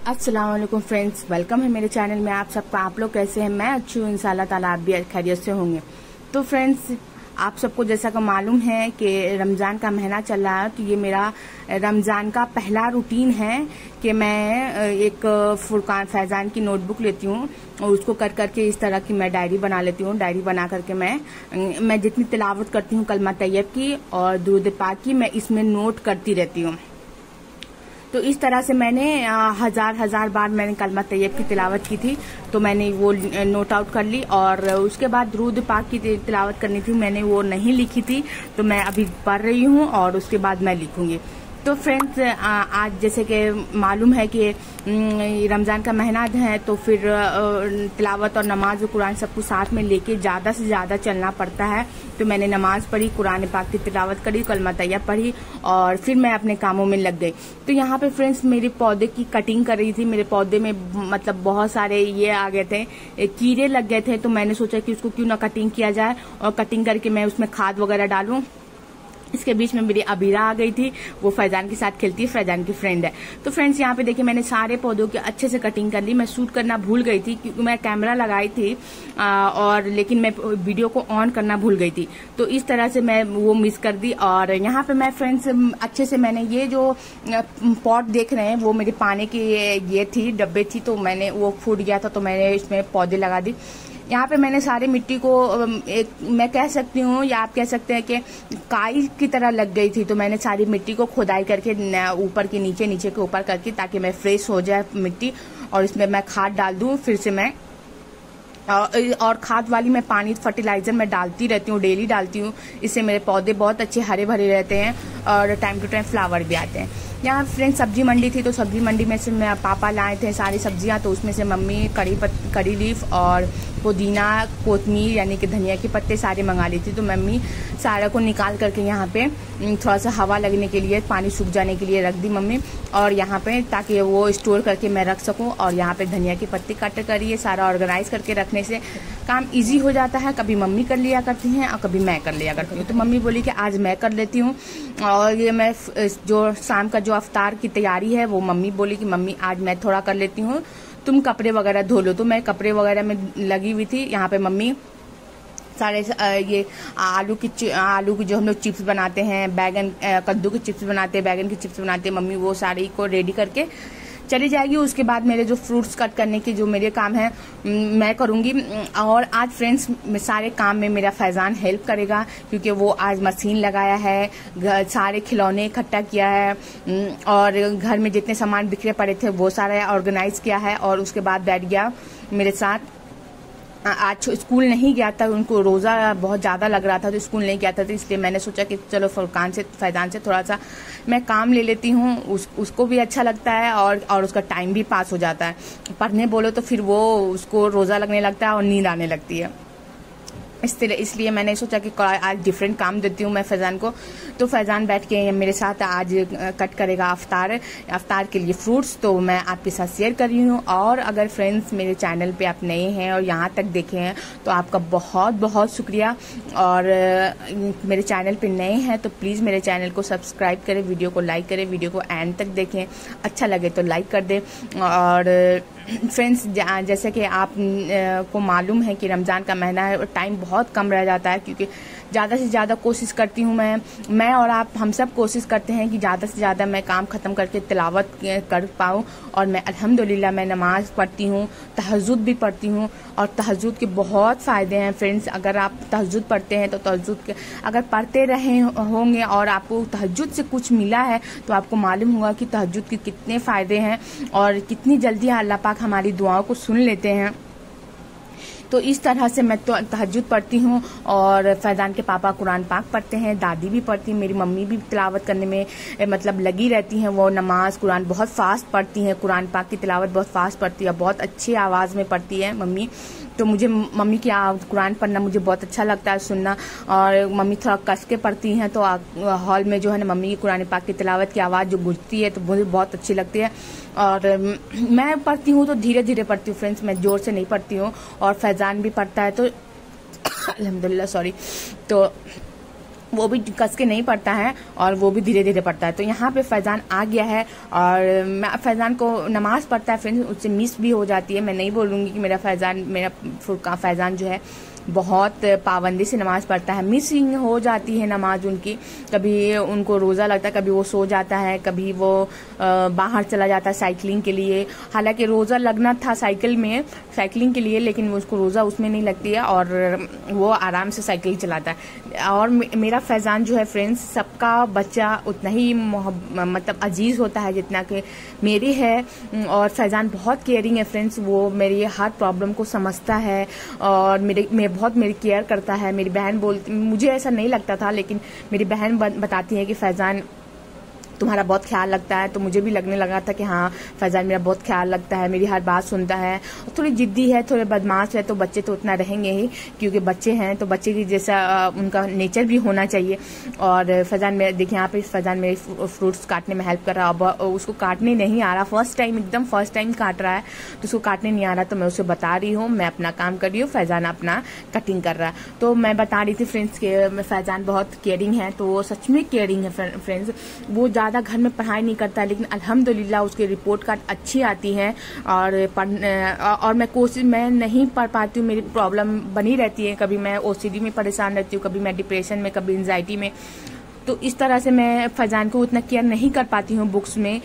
अस्सलाम वालेकुम friends, welcome है मेरे चैनल में। आप सबका, आप लोग कैसे हैं? मैं अच्छी हूँ, इंशाल्लाह ताला आप भी खैरियत से होंगे। तो फ्रेंड्स, आप सबको जैसा कि मालूम है कि रमज़ान का महीना चल रहा है, तो ये मेरा रमज़ान का पहला रूटीन है कि मैं एक फुरकान फैज़ान की नोटबुक लेती हूँ और उसको कर करके इस तरह की मैं डायरी बना लेती हूँ। डायरी बना करके मैं जितनी तिलावत करती हूँ कलमा तैयब की और दुरूद पाक की, मैं इसमें नोट करती रहती हूँ। तो इस तरह से मैंने हजार बार मैंने कलमा तैयब की तिलावत की थी, तो मैंने वो नोट आउट कर ली। और उसके बाद दुरूद पाक की तिलावत करनी थी, मैंने वो नहीं लिखी थी, तो मैं अभी पढ़ रही हूँ और उसके बाद मैं लिखूंगी। तो फ्रेंड्स, आज जैसे कि मालूम है कि रमज़ान का महीना है, तो फिर तिलावत और नमाज और कुरान सब कुछ साथ में लेके ज़्यादा से ज़्यादा चलना पड़ता है। तो मैंने नमाज पढ़ी, कुरान पाक की तिलावत करी, कलमा तैयब पढ़ी और फिर मैं अपने कामों में लग गई। तो यहाँ पे फ्रेंड्स, मेरे पौधे की कटिंग कर रही थी। मेरे पौधे में मतलब बहुत सारे ये आ गए थे, कीड़े लग गए थे, तो मैंने सोचा कि उसको क्यों ना कटिंग किया जाए और कटिंग करके मैं उसमें खाद वगैरह डालूं। इसके बीच में मेरी अबीरा आ गई थी, वो फैजान के साथ खेलती है, फैजान की फ्रेंड है। तो फ्रेंड्स, यहाँ पे देखिए मैंने सारे पौधों की अच्छे से कटिंग कर ली। मैं शूट करना भूल गई थी क्योंकि मैं कैमरा लगाई थी और लेकिन मैं वीडियो को ऑन करना भूल गई थी, तो इस तरह से मैं वो मिस कर दी। और यहाँ पे मैं फ्रेंड्स अच्छे से मैंने ये जो पॉट देख रहे हैं वो मेरे पानी की ये थी, डब्बे थी, तो मैंने वो फूट गया था, तो मैंने इसमें पौधे लगा दी। यहाँ पे मैंने सारी मिट्टी को एक मैं कह सकती हूँ या आप कह सकते हैं कि काई की तरह लग गई थी, तो मैंने सारी मिट्टी को खुदाई करके ऊपर के नीचे, नीचे के ऊपर करके, ताकि मैं फ्रेश हो जाए मिट्टी और इसमें मैं खाद डाल दूँ। फिर से मैं और खाद वाली मैं पानी फर्टिलाइजर में डालती रहती हूँ, डेली डालती हूँ। इससे मेरे पौधे बहुत अच्छे हरे भरे रहते हैं और टाइम टू टाइम फ्लावर भी आते हैं। यहाँ फ्रेंड्स सब्जी मंडी थी, तो सब्जी मंडी में से पापा लाए थे सारी सब्जियाँ, तो उसमें से मम्मी कड़ी लीफ और पुदीना, कोतमीर यानी कि धनिया के पत्ते सारे मंगा ली थी। तो मम्मी सारा को निकाल करके यहाँ पे थोड़ा सा हवा लगने के लिए, पानी सूख जाने के लिए रख दी मम्मी, और यहाँ पे ताकि वो स्टोर करके मैं रख सकूँ। और यहाँ पे धनिया के पत्ते कट कर ये सारा ऑर्गेनाइज करके रखने से काम इजी हो जाता है। कभी मम्मी कर लिया करती हैं और कभी मैं कर लिया करती हूँ। तो मम्मी बोली कि आज मैं कर लेती हूँ, और ये मैं जो शाम का जो अफ्तार की तैयारी है वो मम्मी बोली कि मम्मी आज मैं थोड़ा कर लेती हूँ, तुम कपड़े वगैरह धो लो। तो मैं कपड़े वगैरह में लगी हुई थी। यहाँ पे मम्मी सारे ये आलू की जो हम लोग चिप्स बनाते हैं, बैगन कद्दू की चिप्स बनाते हैं, बैगन की चिप्स बनाते हैं, मम्मी वो सारी को रेडी करके चली जाएगी। उसके बाद मेरे जो फ्रूट्स कट करने के जो मेरे काम है मैं करूंगी। और आज फ्रेंड्स सारे काम में मेरा फैजान हेल्प करेगा, क्योंकि वो आज मशीन लगाया है, सारे खिलौने इकट्ठा किया है और घर में जितने सामान बिखरे पड़े थे वो सारा ऑर्गेनाइज किया है। और उसके बाद बैठ गया मेरे साथ। आज स्कूल नहीं गया था, उनको रोज़ा बहुत ज़्यादा लग रहा था, तो स्कूल नहीं गया था, तो इसलिए मैंने सोचा कि चलो फैजान से थोड़ा सा मैं काम ले लेती हूँ। उसको भी अच्छा लगता है और उसका टाइम भी पास हो जाता है। पढ़ने बोलो तो फिर वो उसको रोज़ा लगने लगता है और नींद आने लगती है। इसलिए मैंने सोचा कि आज डिफरेंट काम देती हूँ मैं फैजान को। तो फैजान बैठ के मेरे साथ आज कट करेगा अफ्तार के लिए फ्रूट्स, तो मैं आपके साथ शेयर कर रही हूँ। और अगर फ्रेंड्स मेरे चैनल पे आप नए हैं और यहाँ तक देखे हैं तो आपका बहुत बहुत शुक्रिया। और मेरे चैनल पे नए हैं तो प्लीज़ मेरे चैनल को सब्सक्राइब करें, वीडियो को लाइक करें, वीडियो को एंड तक देखें, अच्छा लगे तो लाइक कर दें। और फ्रेंड्स, जैसे कि आप को मालूम है कि रमज़ान का महीना है और टाइम बहुत कम रह जाता है, क्योंकि ज़्यादा से ज़्यादा कोशिश करती हूँ मैं और आप हम सब कोशिश करते हैं कि ज़्यादा से ज़्यादा मैं काम ख़त्म करके तिलावत कर पाऊँ। और मैं अल्हम्दुलिल्लाह मैं नमाज़ पढ़ती हूँ, तहज्जुद भी पढ़ती हूँ, और तहज्जुद के बहुत फ़ायदे हैं फ्रेंड्स। अगर आप तहज्जुद पढ़ते हैं तो तहज्जुद के अगर पढ़ते रहे होंगे और आपको तहज्जुद से कुछ मिला है तो आपको मालूम होगा कि तहज्जुद के कितने फ़ायदे हैं और कितनी जल्दी अल्लाह पाक हमारी दुआओं को सुन लेते हैं। तो इस तरह से मैं तो तहज्जुद पढ़ती हूँ। और फैजान के पापा कुरान पाक पढ़ते हैं, दादी भी पढ़ती है, मेरी मम्मी भी तिलावत करने में मतलब लगी रहती हैं। वो नमाज कुरान बहुत फास्ट पढ़ती हैं, कुरान पाक की तिलावत बहुत फास्ट पढ़ती है, बहुत अच्छी आवाज़ में पढ़ती है मम्मी। तो मुझे मम्मी की कुरान पढ़ना मुझे बहुत अच्छा लगता है सुनना। और मम्मी थोड़ा कस के पढ़ती हैं, तो हॉल में जो है ना मम्मी की कुरान पाक की तिलावत की आवाज़ जो गूंजती है तो मुझे बहुत अच्छी लगती है। और मैं पढ़ती हूँ तो धीरे धीरे पढ़ती हूँ फ्रेंड्स, मैं जोर से नहीं पढ़ती हूँ। और फैजान भी पढ़ता है तो अल्हम्दुलिल्लाह तो वो भी कस के नहीं पड़ता है और वो भी धीरे धीरे पड़ता है। तो यहाँ पे फैज़ान आ गया है और फैज़ान को नमाज पढ़ता है फ्रेंड्स, उससे मिस भी हो जाती है। मैं नहीं बोलूँगी कि मेरा फैज़ान जो है बहुत पाबंदी से नमाज़ पढ़ता है, मिसिंग हो जाती है नमाज उनकी। कभी उनको रोज़ा लगता है, कभी वो सो जाता है, कभी वो बाहर चला जाता है साइकिलिंग के लिए। हालांकि रोज़ा लगना था साइकिलिंग के लिए, लेकिन उसको रोज़ा उसमें नहीं लगती है और वो आराम से साइकिल चलाता है। और मेरा फैज़ान जो है फ्रेंड्स, सबका बच्चा उतना ही मतलब अजीज़ होता है जितना कि मेरी है। और फैज़ान बहुत केयरिंग है फ्रेंड्स, वो मेरी हर प्रॉब्लम को समझता है और मेरी केयर करता है। मेरी बहन बोलती, मुझे ऐसा नहीं लगता था, लेकिन मेरी बहन बताती है कि फैज़ान तुम्हारा बहुत ख्याल लगता है। तो मुझे भी लगने लगा था कि हाँ, फैज़ान मेरा बहुत ख्याल लगता है, मेरी हर बात सुनता है। थोड़ी जिद्दी है, थोड़े बदमाश है, तो बच्चे तो उतना रहेंगे ही, क्योंकि बच्चे हैं तो बच्चे की जैसा उनका नेचर भी होना चाहिए। और फैज़ान मेरे देखिए यहाँ पे फैज़ान मेरे फ्रूट्स काटने में हेल्प कर रहा है। अब उसको काटने नहीं आ रहा, फर्स्ट टाइम काट रहा है, तो उसको काटने नहीं आ रहा, तो मैं उसे बता रही हूँ, मैं अपना काम कर रही हूँ, फैज़ान अपना कटिंग कर रहा है। तो मैं बता रही थी फ्रेंड्स के फैज़ान बहुत केयरिंग है, तो वो सच में केयरिंग है फ्रेंड्स। वो ज़्यादा घर में पढ़ाई नहीं करता है, लेकिन अल्हम्दुलिल्लाह उसकी रिपोर्ट कार्ड अच्छी आती है। और मैं नहीं पढ़ पाती हूँ, मेरी प्रॉब्लम बनी रहती है। कभी मैं OCD में परेशान रहती हूँ, कभी मैं डिप्रेशन में, कभी एंजाइटी में। तो इस तरह से मैं फैज़ान को उतना केयर नहीं कर पाती हूँ बुक्स में,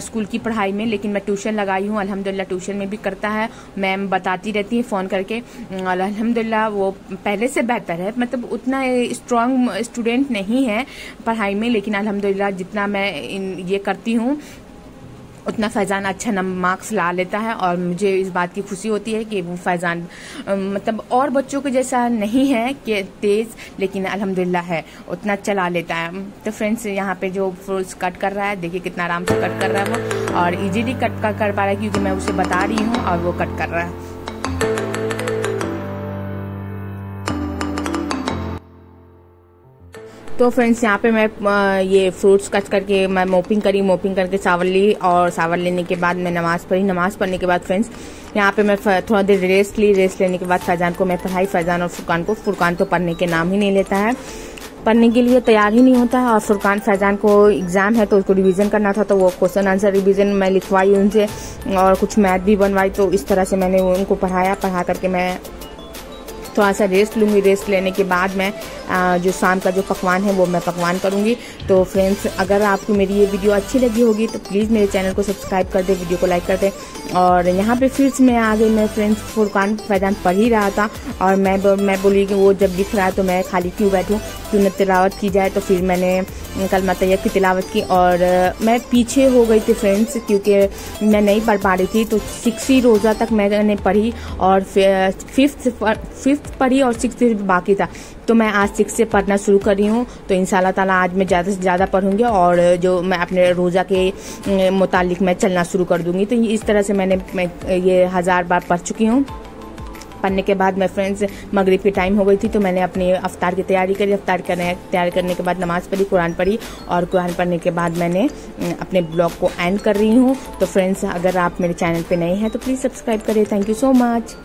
स्कूल की पढ़ाई में। लेकिन मैं ट्यूशन लगाई हूँ, अल्हम्दुलिल्लाह ट्यूशन में भी करता है, मैम बताती रहती है फ़ोन करके। और अल्हम्दुलिल्लाह वो पहले से बेहतर है, मतलब उतना स्ट्रांग स्टूडेंट नहीं है पढ़ाई में, लेकिन अल्हम्दुलिल्लाह जितना मैं ये करती हूँ उतना फैज़ान अच्छा मार्क्स ला लेता है। और मुझे इस बात की खुशी होती है कि वो फैज़ान मतलब और बच्चों के जैसा नहीं है कि तेज़, लेकिन अल्हम्दुलिल्लाह है, उतना चला लेता है। तो फ्रेंड्स यहाँ पे जो फ्रूट्स कट कर रहा है, देखिए कितना आराम से कट कर रहा है वो, और इजीली कट कर पा रहा है क्योंकि मैं उसे बता रही हूँ और वो कट कर रहा है। तो फ्रेंड्स यहाँ पे मैं ये फ्रूट्स कट करके मैं मोपिंग करके चावल ली, और चावल लेने के बाद मैं नमाज़ पढ़ने के बाद फ्रेंड्स यहाँ पे मैं थोड़ा देर रेस्ट लेने के बाद फैज़ान को मैं पढ़ाई। फैज़ान और फुरकान तो पढ़ने के नाम ही नहीं लेता है, पढ़ने के लिए तैयार ही नहीं होता है। और फैज़ान को एग्ज़ाम है तो उसको रिवीजन करना था, तो वो क्वेश्चन आंसर रिवीजन मैं लिखवाई उनसे, और कुछ मैथ भी बनवाई। तो इस तरह से मैंने उनको पढ़ा करके मैं थोड़ा सा रेस्ट लूँगी। रेस्ट लेने के बाद मैं जो शाम का जो पकवान है वो मैं पकवान करूँगी। तो फ्रेंड्स, अगर आपको मेरी ये वीडियो अच्छी लगी होगी तो प्लीज़ मेरे चैनल को सब्सक्राइब कर दे, वीडियो को लाइक कर दे। और यहाँ पे फिर से मैं आ गई, मैं फ्रेंड्स फैज़ान पढ़ ही रहा था, और मैं बोली कि वो जब लिख रहा है तो मैं खाली क्यों बैठूँ, क्यों न तिलावत की जाए। तो फिर मैंने कलमा तैयब की तिलावत की, और मैं पीछे हो गई थी फ्रेंड्स क्योंकि मैं नहीं पढ़ पा रही थी। तो 6 रोज़ा तक मैंने पढ़ी, और 5th पढ़ी और 6th बाकी था। तो मैं आज 6 से पढ़ना शुरू कर रही हूँ। तो इंशाल्लाह ताला आज मैं ज़्यादा से ज़्यादा पढ़ूंगी, और जो मैं अपने रोज़ा के मुतालिक मैं चलना शुरू कर दूंगी। तो इस तरह से मैं ये 1000 बार पढ़ चुकी हूँ। पढ़ने के बाद मैं फ्रेंड्स मगरिब की टाइम हो गई थी, तो मैंने अपनी अफ्तार की तैयारी करी। तैयारी करने के बाद नमाज़ पढ़ी, कुरान पढ़ी, और कुरान पढ़ने के बाद मैंने अपने ब्लॉग को एंड कर रही हूँ। तो फ्रेंड्स, अगर आप मेरे चैनल पे नए हैं तो प्लीज़ सब्सक्राइब करें। Thank you so much.